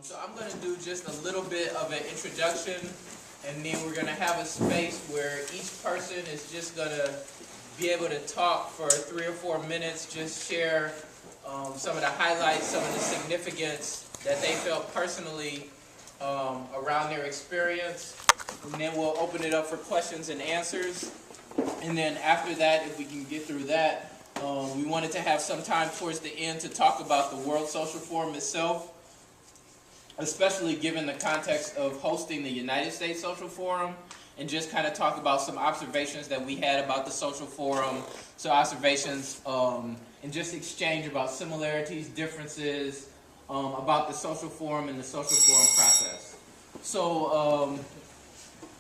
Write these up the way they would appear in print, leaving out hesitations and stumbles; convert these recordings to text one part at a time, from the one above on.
So I'm going to do just a little bit of an introduction, and then we're going to have a space where each person is just going to be able to talk for 3 or 4 minutes, just share some of the highlights, some of the significance that they felt personally around their experience. And then we'll open it up for questions and answers. And then after that, if we can get through that, we wanted to have some time towards the end to talk about the World Social Forum itself, especially given the context of hosting the United States Social Forum, and just kind of talk about some observations that we had about the Social Forum, so observations and just exchange about similarities, differences, about the Social Forum and the Social Forum process. So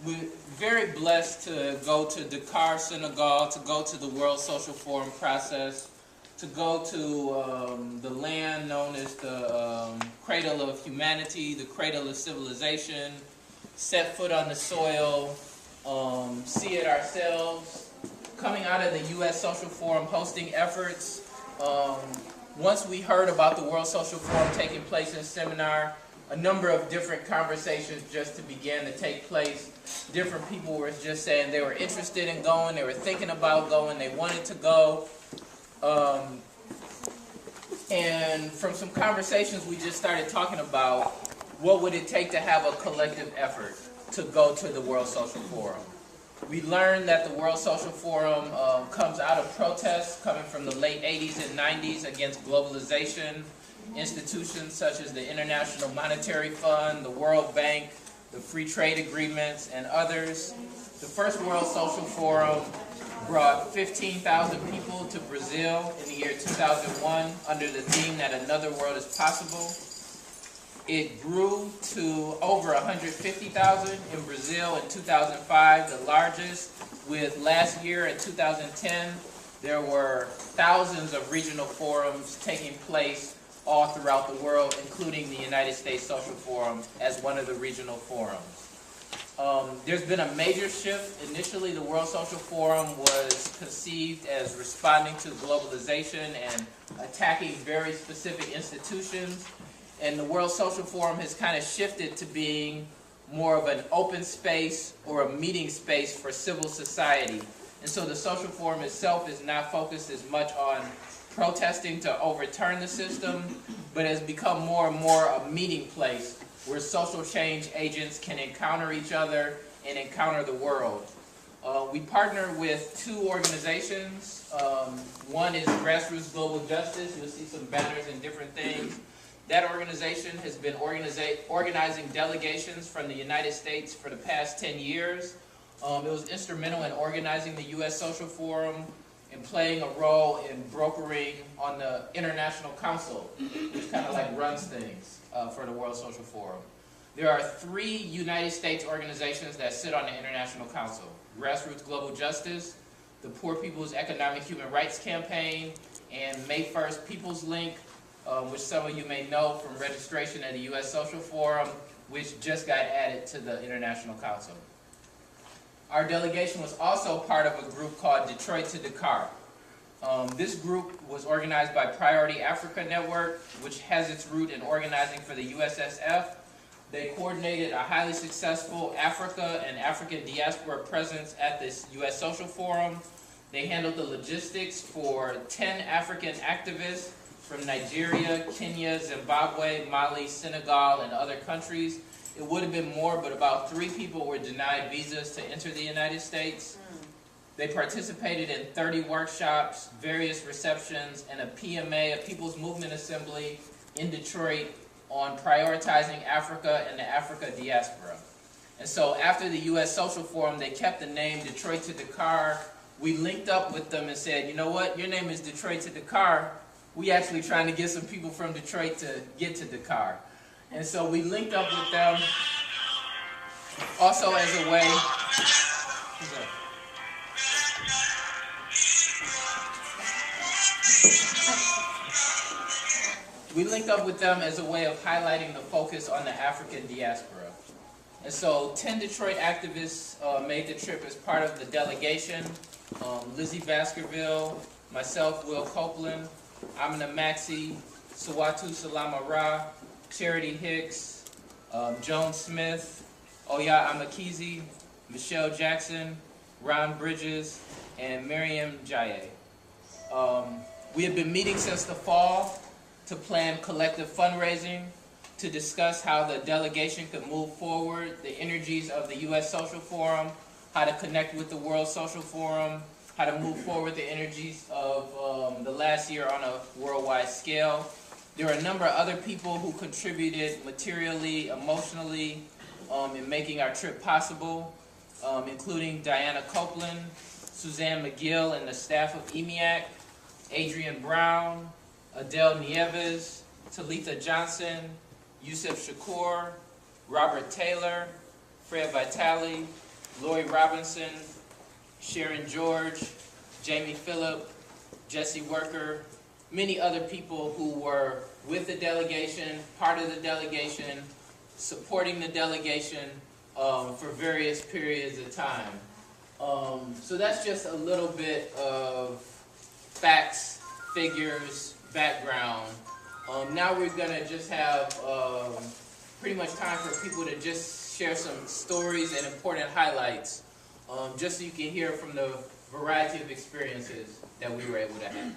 we're very blessed to go to Dakar, Senegal, to go to the World Social Forum process, to go to the land known as the cradle of humanity, the cradle of civilization, set foot on the soil, see it ourselves, coming out of the U.S. Social Forum hosting efforts. Once we heard about the World Social Forum taking place in seminar, a number of different conversations just began to take place. Different people were just saying they were interested in going, they were thinking about going, they wanted to go. And from some conversations, we just started talking about what would it take to have a collective effort to go to the World Social Forum. We learned that the World Social Forum comes out of protests coming from the late 80s and 90s against globalization. Institutions such as the International Monetary Fund, the World Bank, the Free Trade Agreements, and others. The first World Social Forum brought 15,000 people to Brazil in the year 2001 under the theme that another world is possible. It grew to over 150,000 in Brazil in 2005, the largest, with last year in 2010, there were thousands of regional forums taking place all throughout the world, including the United States Social Forum as one of the regional forums. There's been a major shift. Initially, the World Social Forum was conceived as responding to globalization and attacking very specific institutions. And the World Social Forum has kind of shifted to being more of an open space or a meeting space for civil society. And so the Social Forum itself is not focused as much on protesting to overturn the system, but has become more and more a meeting place where social change agents can encounter each other and encounter the world. We partner with 2 organizations. One is Grassroots Global Justice. You'll see some banners and different things. That organization has been organizing delegations from the United States for the past 10 years. It was instrumental in organizing the U.S. Social Forum and playing a role in brokering on the International Council, which kind of like runs things for the World Social Forum. There are 3 United States organizations that sit on the International Council: Grassroots Global Justice, the Poor People's Economic Human Rights Campaign, and May 1st People's Link, which some of you may know from registration at the U.S. Social Forum, which just got added to the International Council. Our delegation was also part of a group called Detroit to Dakar. This group was organized by Priority Africa Network, which has its root in organizing for the USSF. They coordinated a highly successful Africa and African diaspora presence at this U.S. Social Forum. They handled the logistics for 10 African activists from Nigeria, Kenya, Zimbabwe, Mali, Senegal, and other countries. It would have been more, but about 3 people were denied visas to enter the United States. They participated in 30 workshops, various receptions, and a PMA, a People's Movement Assembly, in Detroit on prioritizing Africa and the Africa diaspora. And so after the U.S. Social Forum, they kept the name Detroit to Dakar. We linked up with them and said, you know what, your name is Detroit to Dakar. We actually trying to get some people from Detroit to get to Dakar. And so we linked up with them also as a way, of highlighting the focus on the African diaspora. And so 10 Detroit activists made the trip as part of the delegation. Lizzie Baskerville, myself, Will Copeland, Amina Maxey, Sawatu Salama Ra, Charity Hicks, Joan Smith, Oya Amakizi, Michelle Jackson, Ron Bridges, and Miriam Jaye. We have been meeting since the fall to plan collective fundraising, to discuss how the delegation could move forward the energies of the U.S. Social Forum, how to connect with the World Social Forum, how to move forward the energies of the last year on a worldwide scale. There are a number of other people who contributed materially, emotionally, in making our trip possible, including Diana Copeland, Suzanne McGill and the staff of EMEAC, Adrian Brown, Adele Nieves, Talitha Johnson, Yusuf Shakur, Robert Taylor, Fred Vitale, Lori Robinson, Sharon George, Jamie Phillip, Jesse Worker, many other people who were with the delegation, part of the delegation, supporting the delegation for various periods of time. So that's just a little bit of facts, figures, background. Now we're going to just have pretty much time for people to just share some stories and important highlights, just so you can hear from the variety of experiences that we were able to have.